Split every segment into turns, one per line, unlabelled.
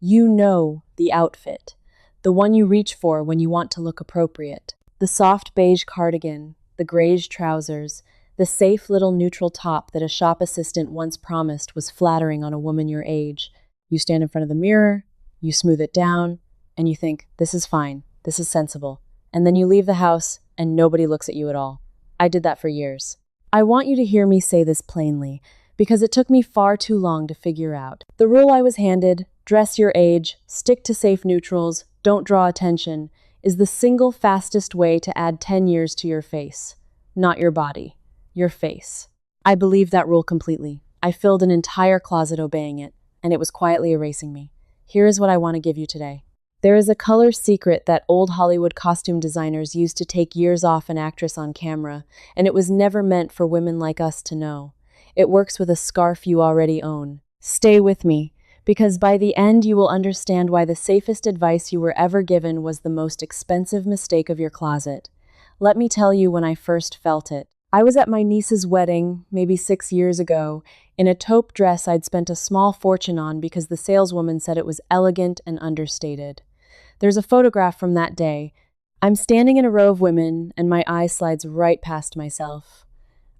You know the outfit, the one you reach for when you want to look appropriate. The soft beige cardigan, the grayish trousers, the safe little neutral top that a shop assistant once promised was flattering on a woman your age. You stand in front of the mirror, you smooth it down, and you think, this is fine, this is sensible. And then you leave the house and nobody looks at you at all. I did that for years. I want you to hear me say this plainly, because it took me far too long to figure out. The rule I was handed, dress your age, stick to safe neutrals, don't draw attention, is the single fastest way to add 10 years to your face. Not your body, your face. I believed that rule completely. I filled an entire closet obeying it, and it was quietly erasing me. Here is what I want to give you today. There is a color secret that old Hollywood costume designers used to take years off an actress on camera, and it was never meant for women like us to know. It works with a scarf you already own. Stay with me, because by the end you will understand why the safest advice you were ever given was the most expensive mistake of your closet. Let me tell you when I first felt it. I was at my niece's wedding, maybe 6 years ago, in a taupe dress I'd spent a small fortune on because the saleswoman said it was elegant and understated. There's a photograph from that day. I'm standing in a row of women, and my eye slides right past myself.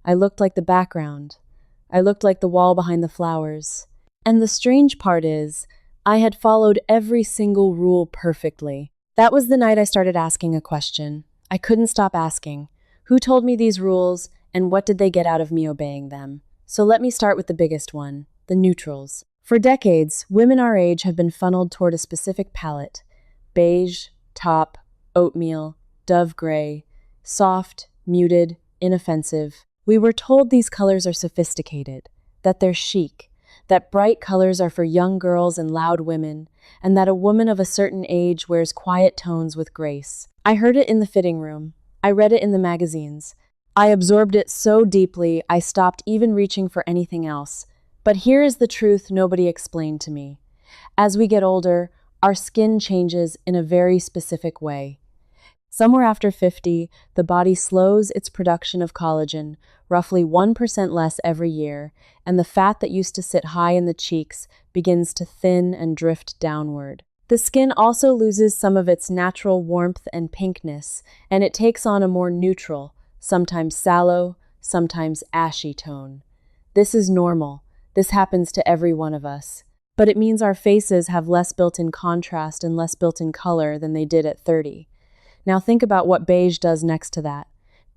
I looked like the background. I looked like the wall behind the flowers. And the strange part is, I had followed every single rule perfectly. That was the night I started asking a question. I couldn't stop asking. Who told me these rules, and what did they get out of me obeying them? So let me start with the biggest one, the neutrals. For decades, women our age have been funneled toward a specific palette. Beige, taupe, oatmeal, dove gray, soft, muted, inoffensive. We were told these colors are sophisticated, that they're chic, that bright colors are for young girls and loud women, and that a woman of a certain age wears quiet tones with grace. I heard it in the fitting room. I read it in the magazines. I absorbed it so deeply I stopped even reaching for anything else. But here is the truth nobody explained to me. As we get older, our skin changes in a very specific way. Somewhere after 50, the body slows its production of collagen, roughly 1% less every year, and the fat that used to sit high in the cheeks begins to thin and drift downward. The skin also loses some of its natural warmth and pinkness, and it takes on a more neutral, sometimes sallow, sometimes ashy tone. This is normal. This happens to every one of us. But it means our faces have less built-in contrast and less built-in color than they did at 30. Now think about what beige does next to that.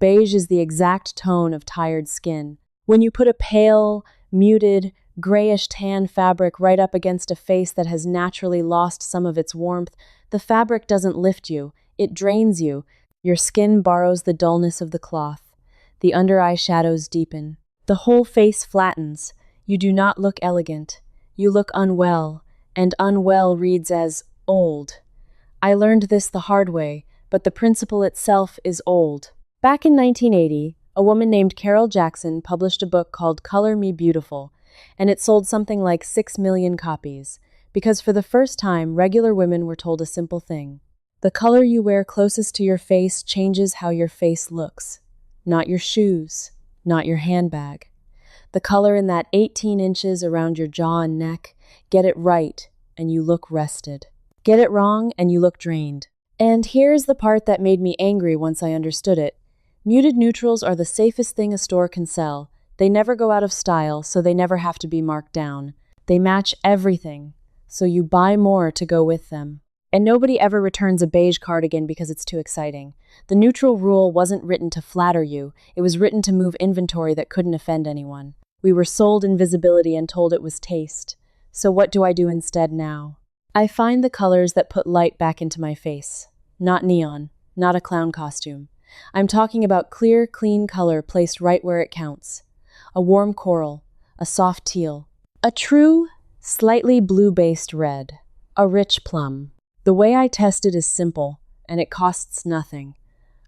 Beige is the exact tone of tired skin. When you put a pale, muted, grayish tan fabric right up against a face that has naturally lost some of its warmth, the fabric doesn't lift you, it drains you. Your skin borrows the dullness of the cloth. The under-eye shadows deepen. The whole face flattens. You do not look elegant. You look unwell, and unwell reads as old. I learned this the hard way, but the principle itself is old. Back in 1980, a woman named Carol Jackson published a book called Color Me Beautiful, and it sold something like 6 million copies, because for the first time, regular women were told a simple thing. The color you wear closest to your face changes how your face looks. Not your shoes, not your handbag. The color in that 18 inches around your jaw and neck, get it right, and you look rested. Get it wrong, and you look drained. And here's the part that made me angry once I understood it. Muted neutrals are the safest thing a store can sell. They never go out of style, so they never have to be marked down. They match everything, so you buy more to go with them. And nobody ever returns a beige cardigan because it's too exciting. The neutral rule wasn't written to flatter you. It was written to move inventory that couldn't offend anyone. We were sold invisibility and told it was taste. So what do I do instead now? I find the colors that put light back into my face. Not neon, not a clown costume. I'm talking about clear, clean color placed right where it counts. A warm coral, a soft teal, a true, slightly blue-based red, a rich plum. The way I test it is simple, and it costs nothing.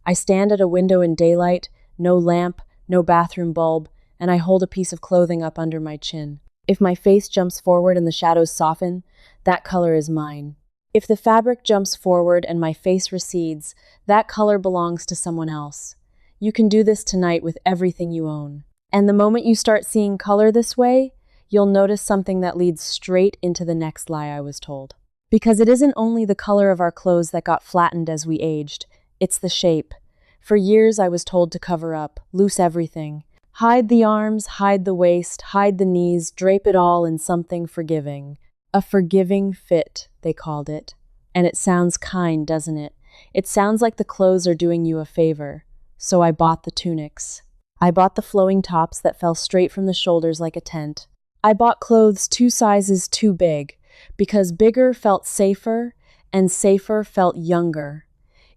I stand at a window in daylight, no lamp, no bathroom bulb, and I hold a piece of clothing up under my chin. If my face jumps forward and the shadows soften, that color is mine. If the fabric jumps forward and my face recedes, that color belongs to someone else. You can do this tonight with everything you own. And the moment you start seeing color this way, you'll notice something that leads straight into the next lie I was told. Because it isn't only the color of our clothes that got flattened as we aged, it's the shape. For years I was told to cover up, loose everything. Hide the arms, hide the waist, hide the knees, drape it all in something forgiving. A forgiving fit, they called it. And it sounds kind, doesn't it? It sounds like the clothes are doing you a favor. So I bought the tunics. I bought the flowing tops that fell straight from the shoulders like a tent. I bought clothes 2 sizes too big, because bigger felt safer and safer felt younger.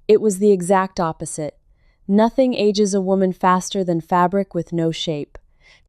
It was the exact opposite. Nothing ages a woman faster than fabric with no shape.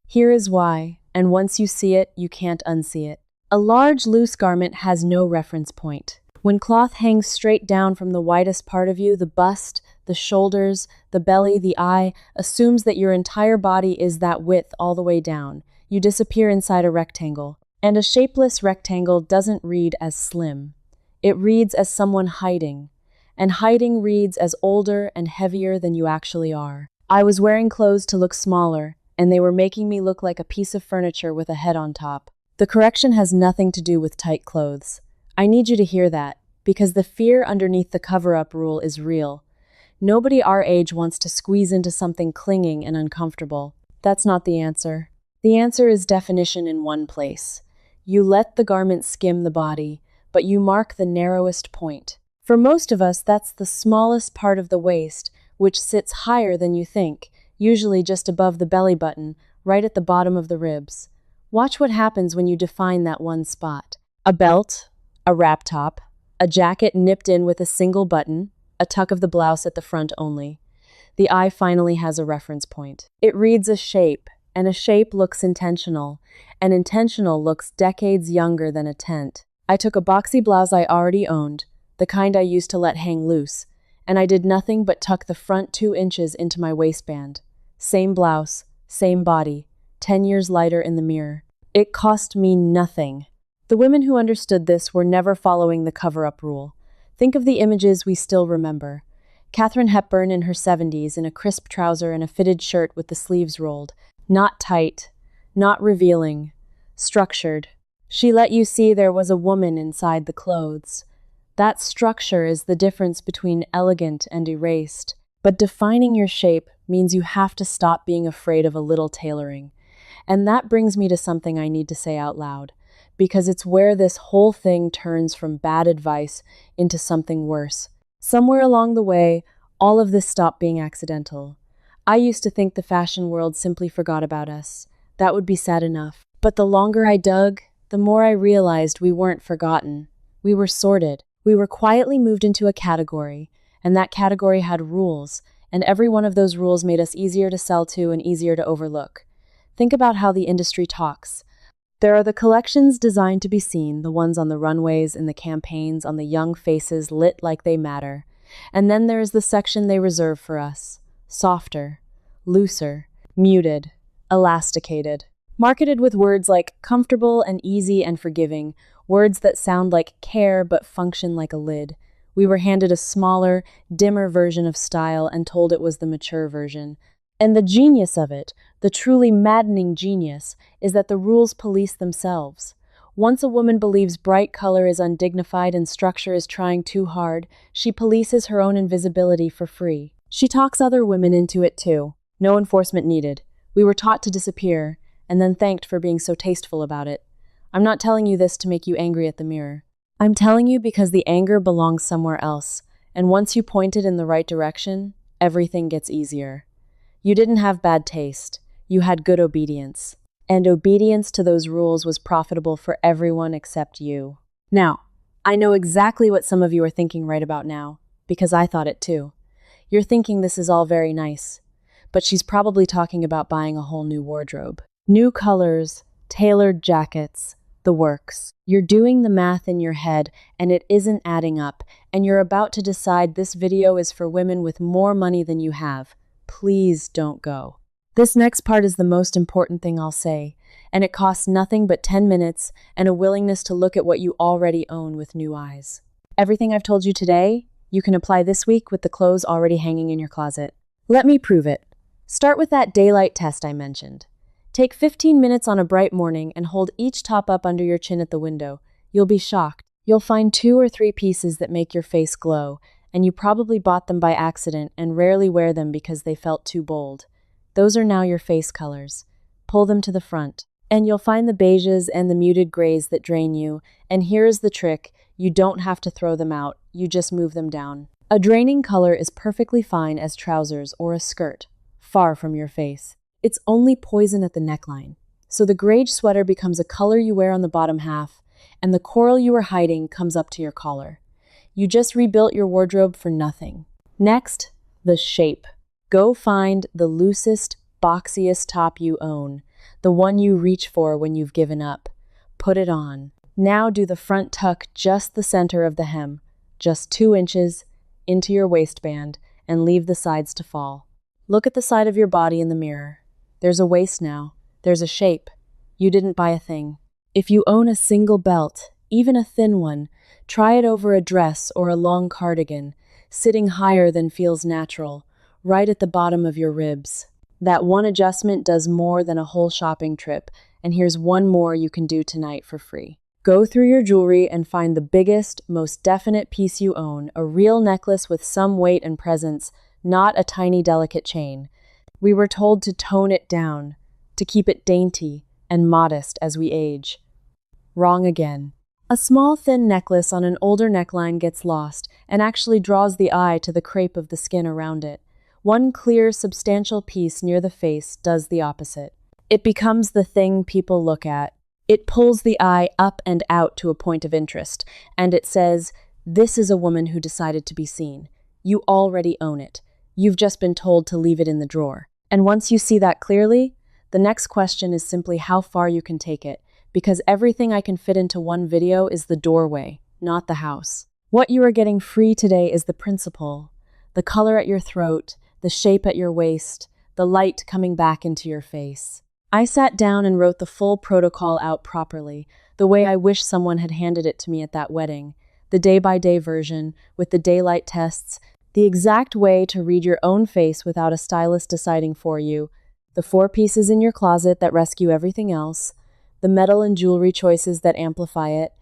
Here is why, and once you see it, you can't unsee it. A large, loose garment has no reference point. When cloth hangs straight down from the widest part of you, the bust, the shoulders, the belly, the eye, assumes that your entire body is that width all the way down. You disappear inside a rectangle. And a shapeless rectangle doesn't read as slim. It reads as someone hiding. And hiding reads as older and heavier than you actually are. I was wearing clothes to look smaller, and they were making me look like a piece of furniture with a head on top. The correction has nothing to do with tight clothes. I need you to hear that, because the fear underneath the cover-up rule is real. Nobody our age wants to squeeze into something clinging and uncomfortable. That's not the answer. The answer is definition in one place. You let the garment skim the body, but you mark the narrowest point. For most of us, that's the smallest part of the waist, which sits higher than you think, usually just above the belly button, right at the bottom of the ribs. Watch what happens when you define that one spot. A belt, a wrap top, a jacket nipped in with a single button, a tuck of the blouse at the front only. The eye finally has a reference point. It reads a shape, and a shape looks intentional, and intentional looks decades younger than a tent. I took a boxy blouse I already owned, the kind I used to let hang loose, and I did nothing but tuck the front 2 inches into my waistband. Same blouse, same body, 10 years lighter in the mirror. It cost me nothing. The women who understood this were never following the cover-up rule. Think of the images we still remember. Katharine Hepburn in her 70s in a crisp trouser and a fitted shirt with the sleeves rolled. Not tight, not revealing, structured. She let you see there was a woman inside the clothes. That structure is the difference between elegant and erased. But defining your shape means you have to stop being afraid of a little tailoring. And that brings me to something I need to say out loud, because it's where this whole thing turns from bad advice into something worse. Somewhere along the way, all of this stopped being accidental. I used to think the fashion world simply forgot about us. That would be sad enough. But the longer I dug, the more I realized we weren't forgotten. We were sorted. We were quietly moved into a category, and that category had rules, and every one of those rules made us easier to sell to and easier to overlook. Think about how the industry talks. There are the collections designed to be seen, the ones on the runways and the campaigns on the young faces lit like they matter. And then there is the section they reserve for us. Softer, looser, muted, elasticated. Marketed with words like comfortable and easy and forgiving, words that sound like care but function like a lid. We were handed a smaller, dimmer version of style and told it was the mature version. And the genius of it, the truly maddening genius, is that the rules police themselves. Once a woman believes bright color is undignified and structure is trying too hard, she polices her own invisibility for free. She talks other women into it too. No enforcement needed. We were taught to disappear, and then thanked for being so tasteful about it. I'm not telling you this to make you angry at the mirror. I'm telling you because the anger belongs somewhere else, and once you point it in the right direction, everything gets easier. You didn't have bad taste. You had good obedience. And obedience to those rules was profitable for everyone except you. Now, I know exactly what some of you are thinking right about now, because I thought it too. You're thinking this is all very nice, but she's probably talking about buying a whole new wardrobe. New colors, tailored jackets, the works. You're doing the math in your head, and it isn't adding up, and you're about to decide this video is for women with more money than you have. Please don't go. This next part is the most important thing I'll say, and it costs nothing but 10 minutes and a willingness to look at what you already own with new eyes. Everything I've told you today, you can apply this week with the clothes already hanging in your closet. Let me prove it. Start with that daylight test I mentioned. Take 15 minutes on a bright morning and hold each top up under your chin at the window. You'll be shocked. You'll find 2 or 3 pieces that make your face glow, and you probably bought them by accident and rarely wear them because they felt too bold. Those are now your face colors. Pull them to the front. And you'll find the beiges and the muted grays that drain you, and here is the trick, you don't have to throw them out, you just move them down. A draining color is perfectly fine as trousers or a skirt, far from your face. It's only poison at the neckline. So the grade sweater becomes a color you wear on the bottom half, and the coral you were hiding comes up to your collar. You just rebuilt your wardrobe for nothing. Next, the shape. Go find the loosest, boxiest top you own, the one you reach for when you've given up. Put it on. Now do the front tuck just the center of the hem, just 2 inches into your waistband, and leave the sides to fall. Look at the side of your body in the mirror. There's a waist now. There's a shape. You didn't buy a thing. If you own a single belt, even a thin one, try it over a dress or a long cardigan, sitting higher than feels natural, right at the bottom of your ribs. That one adjustment does more than a whole shopping trip, and here's one more you can do tonight for free. Go through your jewelry and find the biggest, most definite piece you own, a real necklace with some weight and presence, not a tiny delicate chain. We were told to tone it down, to keep it dainty and modest as we age. Wrong again. A small thin necklace on an older neckline gets lost and actually draws the eye to the crepe of the skin around it. One clear, substantial piece near the face does the opposite. It becomes the thing people look at. It pulls the eye up and out to a point of interest, and it says, "This is a woman who decided to be seen." You already own it. You've just been told to leave it in the drawer. And once you see that clearly, the next question is simply how far you can take it, because everything I can fit into one video is the doorway, not the house. What you are getting free today is the principle, the color at your throat, the shape at your waist, the light coming back into your face. I sat down and wrote the full protocol out properly, the way I wish someone had handed it to me at that wedding, the day-by-day version, with the daylight tests, the exact way to read your own face without a stylist deciding for you, the 4 pieces in your closet that rescue everything else, the metal and jewelry choices that amplify it,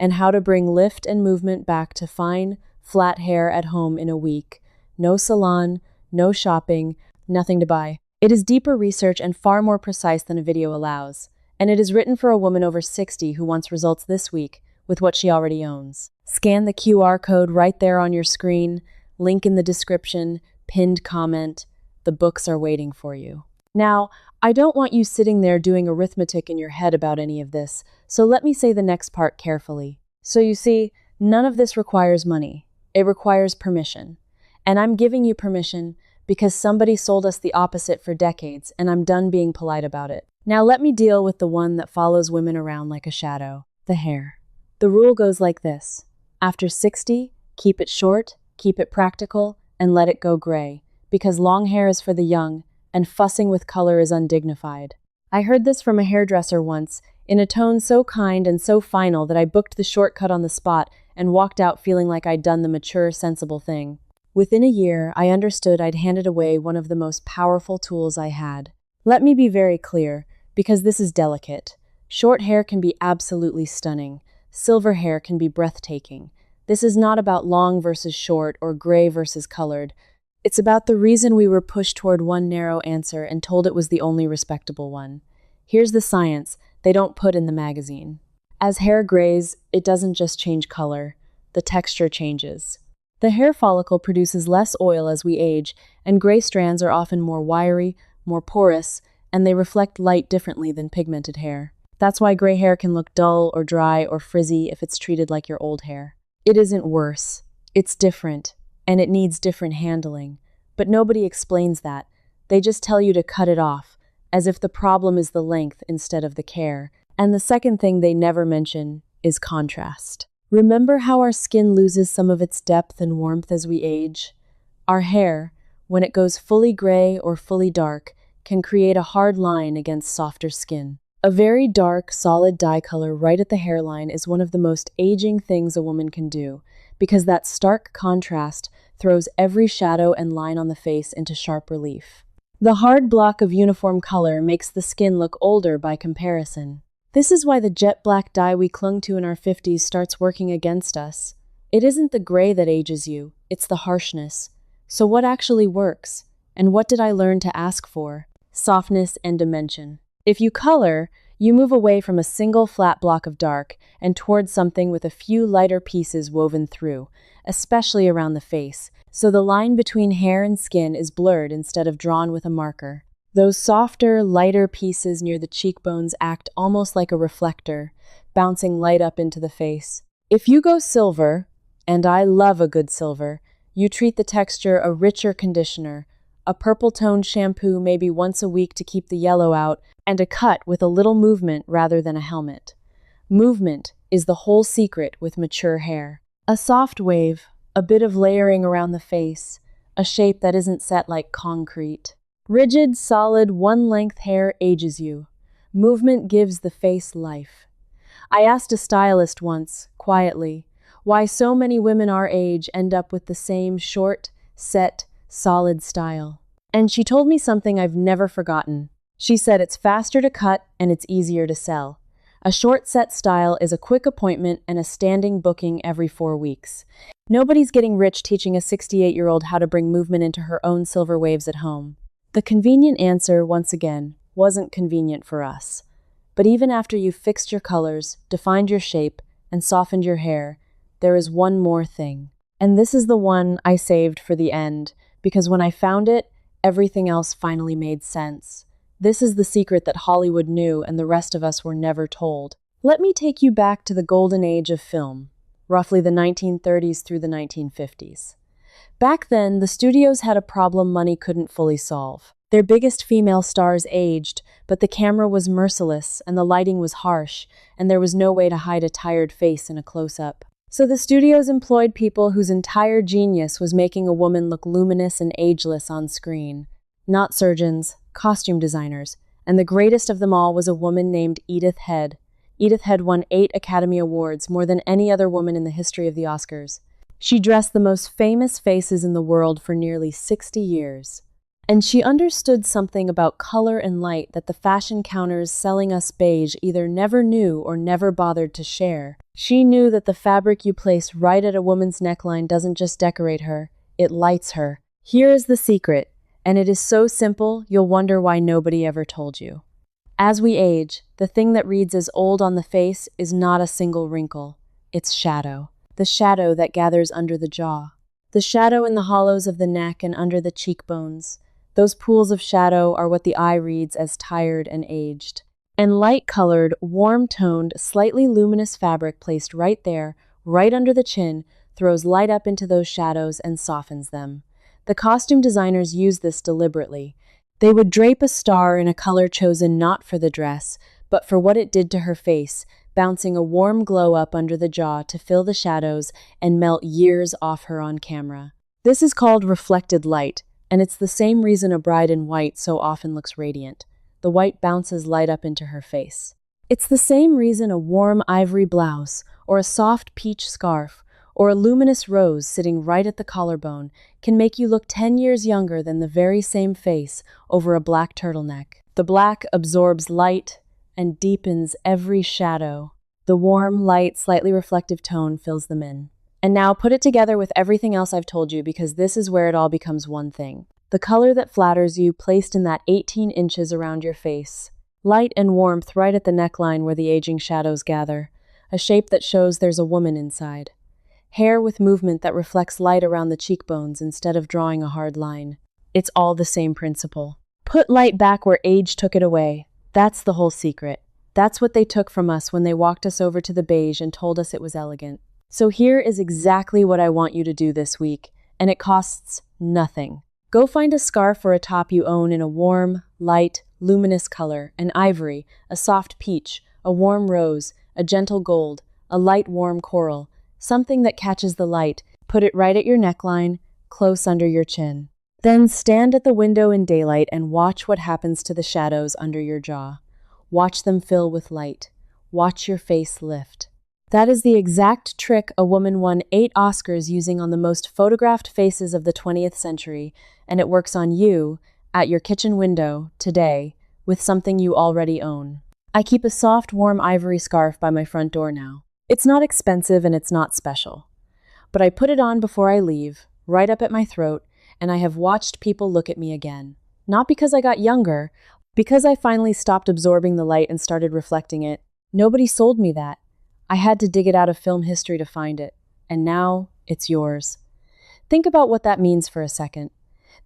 and how to bring lift and movement back to fine, flat hair at home in a week. No salon, no shopping, nothing to buy. It is deeper research and far more precise than a video allows, and it is written for a woman over 60 who wants results this week with what she already owns. Scan the QR code right there on your screen, link in the description, pinned comment. The books are waiting for you. Now, I don't want you sitting there doing arithmetic in your head about any of this, so let me say the next part carefully. So you see, none of this requires money. It requires permission. And I'm giving you permission because somebody sold us the opposite for decades, and I'm done being polite about it. Now let me deal with the one that follows women around like a shadow, the hair. The rule goes like this. After 60, keep it short, keep it practical, and let it go gray, because long hair is for the young, and fussing with color is undignified. I heard this from a hairdresser once, in a tone so kind and so final that I booked the shortcut on the spot and walked out feeling like I'd done the mature, sensible thing. Within a year, I understood I'd handed away one of the most powerful tools I had. Let me be very clear, because this is delicate. Short hair can be absolutely stunning. Silver hair can be breathtaking. This is not about long versus short or gray versus colored. It's about the reason we were pushed toward one narrow answer and told it was the only respectable one. Here's the science they don't put in the magazine. As hair grays, it doesn't just change color. The texture changes. The hair follicle produces less oil as we age, and gray strands are often more wiry, more porous, and they reflect light differently than pigmented hair. That's why gray hair can look dull or dry or frizzy if it's treated like your old hair. It isn't worse. It's different, and it needs different handling. But nobody explains that. They just tell you to cut it off, as if the problem is the length instead of the care. And the second thing they never mention is contrast. Remember how our skin loses some of its depth and warmth as we age? Our hair, when it goes fully gray or fully dark, can create a hard line against softer skin. A very dark, solid dye color right at the hairline is one of the most aging things a woman can do, because that stark contrast throws every shadow and line on the face into sharp relief. The hard block of uniform color makes the skin look older by comparison. This is why the jet black dye we clung to in our 50s starts working against us. It isn't the gray that ages you, it's the harshness. So what actually works? And what did I learn to ask for? Softness and dimension. If you color, you move away from a single flat block of dark and towards something with a few lighter pieces woven through, especially around the face, so the line between hair and skin is blurred instead of drawn with a marker. Those softer, lighter pieces near the cheekbones act almost like a reflector, bouncing light up into the face. If you go silver, and I love a good silver, you treat the texture a richer conditioner, a purple-toned shampoo maybe once a week to keep the yellow out, and a cut with a little movement rather than a helmet. Movement is the whole secret with mature hair. A soft wave, a bit of layering around the face, a shape that isn't set like concrete. Rigid, solid, one-length hair ages you. Movement gives the face life. I asked a stylist once, quietly, why so many women our age end up with the same short, set, solid style. And she told me something I've never forgotten. She said it's faster to cut and it's easier to sell. A short set style is a quick appointment and a standing booking every 4 weeks. Nobody's getting rich teaching a 68-year-old how to bring movement into her own silver waves at home. The convenient answer, once again, wasn't convenient for us. But even after you've fixed your colors, defined your shape, and softened your hair, there is one more thing. And this is the one I saved for the end, because when I found it, everything else finally made sense. This is the secret that Hollywood knew and the rest of us were never told. Let me take you back to the golden age of film, roughly the 1930s through the 1950s. Back then, the studios had a problem money couldn't fully solve. Their biggest female stars aged, but the camera was merciless and the lighting was harsh, and there was no way to hide a tired face in a close-up. So the studios employed people whose entire genius was making a woman look luminous and ageless on screen. Not surgeons, costume designers, and the greatest of them all was a woman named Edith Head. Edith Head won 8 Academy Awards, more than any other woman in the history of the Oscars. She dressed the most famous faces in the world for nearly 60 years. And she understood something about color and light that the fashion counters selling us beige either never knew or never bothered to share. She knew that the fabric you place right at a woman's neckline doesn't just decorate her, it lights her. Here is the secret, and it is so simple you'll wonder why nobody ever told you. As we age, the thing that reads as old on the face is not a single wrinkle, it's shadow. The shadow that gathers under the jaw. The shadow in the hollows of the neck and under the cheekbones. Those pools of shadow are what the eye reads as tired and aged. And light-colored, warm-toned, slightly luminous fabric placed right there, right under the chin, throws light up into those shadows and softens them. The costume designers use this deliberately. They would drape a star in a color chosen not for the dress, but for what it did to her face, bouncing a warm glow up under the jaw to fill the shadows and melt years off her on camera. This is called reflected light, and it's the same reason a bride in white so often looks radiant. The white bounces light up into her face. It's the same reason a warm ivory blouse, or a soft peach scarf, or a luminous rose sitting right at the collarbone can make you look 10 years younger than the very same face over a black turtleneck. The black absorbs light and deepens every shadow. The warm, light, slightly reflective tone fills them in. And now put it together with everything else I've told you, because this is where it all becomes one thing. The color that flatters you placed in that 18 inches around your face. Light and warmth right at the neckline where the aging shadows gather. A shape that shows there's a woman inside. Hair with movement that reflects light around the cheekbones instead of drawing a hard line. It's all the same principle. Put light back where age took it away. That's the whole secret. That's what they took from us when they walked us over to the beige and told us it was elegant. So here is exactly what I want you to do this week, and it costs nothing. Go find a scarf or a top you own in a warm, light, luminous color, an ivory, a soft peach, a warm rose, a gentle gold, a light warm coral, something that catches the light. Put it right at your neckline, close under your chin. Then stand at the window in daylight and watch what happens to the shadows under your jaw. Watch them fill with light. Watch your face lift. That is the exact trick a woman won 8 Oscars using on the most photographed faces of the 20th century, and it works on you, at your kitchen window, today, with something you already own. I keep a soft, warm ivory scarf by my front door now. It's not expensive and it's not special. But I put it on before I leave, right up at my throat, and I have watched people look at me again. Not because I got younger, because I finally stopped absorbing the light and started reflecting it. Nobody sold me that. I had to dig it out of film history to find it. And now, it's yours. Think about what that means for a second.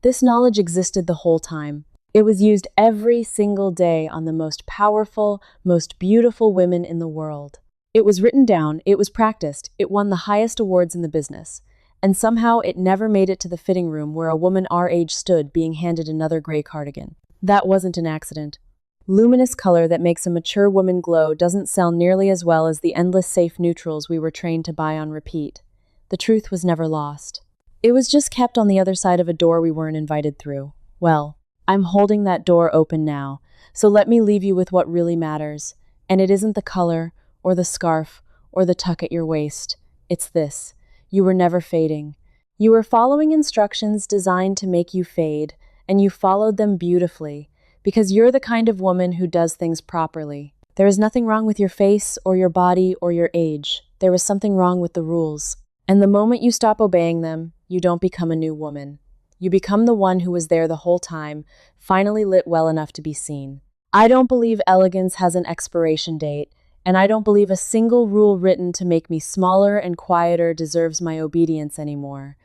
This knowledge existed the whole time. It was used every single day on the most powerful, most beautiful women in the world. It was written down, it was practiced, it won the highest awards in the business. And somehow it never made it to the fitting room where a woman our age stood being handed another gray cardigan. That wasn't an accident. Luminous color that makes a mature woman glow doesn't sell nearly as well as the endless safe neutrals we were trained to buy on repeat. The truth was never lost. It was just kept on the other side of a door we weren't invited through. Well, I'm holding that door open now, so let me leave you with what really matters. And it isn't the color, or the scarf, or the tuck at your waist. It's this. You were never fading. You were following instructions designed to make you fade, and you followed them beautifully, because you're the kind of woman who does things properly. There is nothing wrong with your face, or your body, or your age. There was something wrong with the rules. And the moment you stop obeying them, you don't become a new woman. You become the one who was there the whole time, finally lit well enough to be seen. I don't believe elegance has an expiration date, and I don't believe a single rule written to make me smaller and quieter deserves my obedience anymore.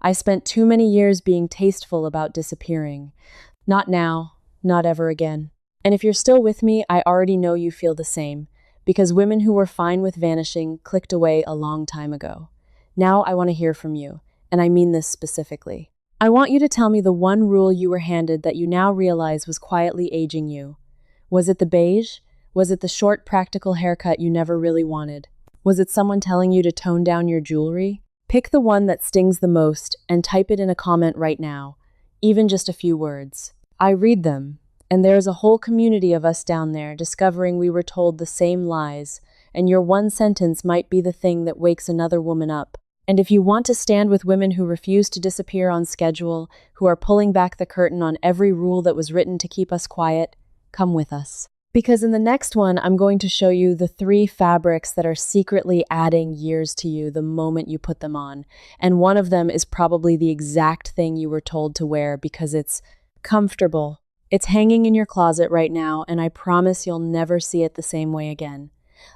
I spent too many years being tasteful about disappearing. Not now, not ever again. And if you're still with me, I already know you feel the same, because women who were fine with vanishing clicked away a long time ago. Now I want to hear from you, and I mean this specifically. I want you to tell me the one rule you were handed that you now realize was quietly aging you. Was it the beige? Was it the short, practical haircut you never really wanted? Was it someone telling you to tone down your jewelry? Pick the one that stings the most and type it in a comment right now, even just a few words. I read them, and there is a whole community of us down there discovering we were told the same lies, and your one sentence might be the thing that wakes another woman up. And if you want to stand with women who refuse to disappear on schedule, who are pulling back the curtain on every rule that was written to keep us quiet, come with us. Because in the next one, I'm going to show you the 3 fabrics that are secretly adding years to you the moment you put them on. And one of them is probably the exact thing you were told to wear because it's comfortable. It's hanging in your closet right now, and I promise you'll never see it the same way again.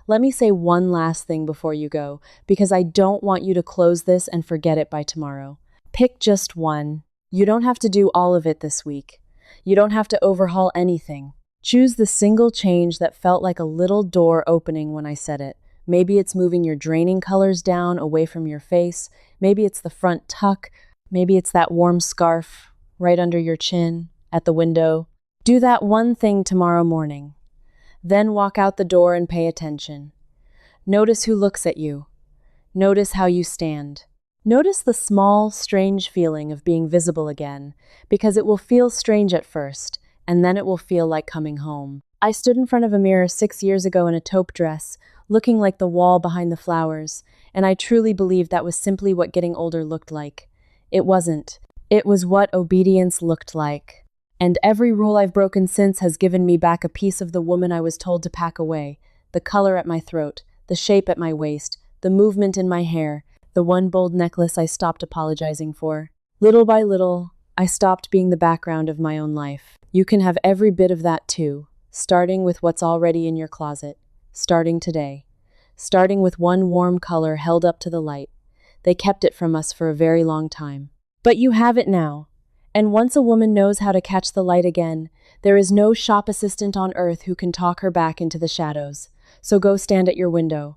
Let me say one last thing before you go, because I don't want you to close this and forget it by tomorrow. Pick just one. You don't have to do all of it this week. You don't have to overhaul anything. Choose the single change that felt like a little door opening when I said it. Maybe it's moving your draining colors down away from your face. Maybe it's the front tuck. Maybe it's that warm scarf right under your chin at the window. Do that one thing tomorrow morning. Then walk out the door and pay attention. Notice who looks at you. Notice how you stand. Notice the small, strange feeling of being visible again, because it will feel strange at first, and then it will feel like coming home. I stood in front of a mirror 6 years ago in a taupe dress, looking like the wall behind the flowers, and I truly believed that was simply what getting older looked like. It wasn't. It was what obedience looked like. And every rule I've broken since has given me back a piece of the woman I was told to pack away, the color at my throat, the shape at my waist, the movement in my hair, the one bold necklace I stopped apologizing for. Little by little, I stopped being the background of my own life. You can have every bit of that too, starting with what's already in your closet, starting today, starting with one warm color held up to the light. They kept it from us for a very long time. But you have it now. And once a woman knows how to catch the light again, there is no shop assistant on earth who can talk her back into the shadows. So go stand at your window.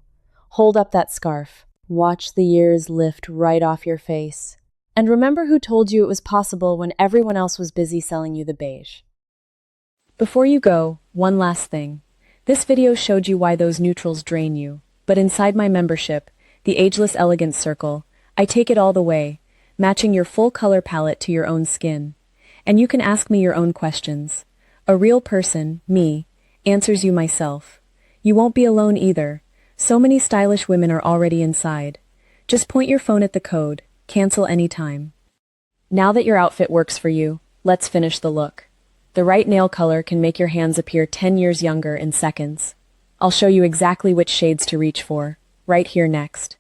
Hold up that scarf. Watch the years lift right off your face. And remember who told you it was possible when everyone else was busy selling you the beige. Before you go, one last thing. This video showed you why those neutrals drain you. But inside my membership, the Ageless Elegance Circle, I take it all the way, matching your full color palette to your own skin. And you can ask me your own questions. A real person, me, answers you myself. You won't be alone either. So many stylish women are already inside. Just point your phone at the code, cancel anytime. Now that your outfit works for you, let's finish the look. The right nail color can make your hands appear 10 years younger in seconds. I'll show you exactly which shades to reach for, right here next.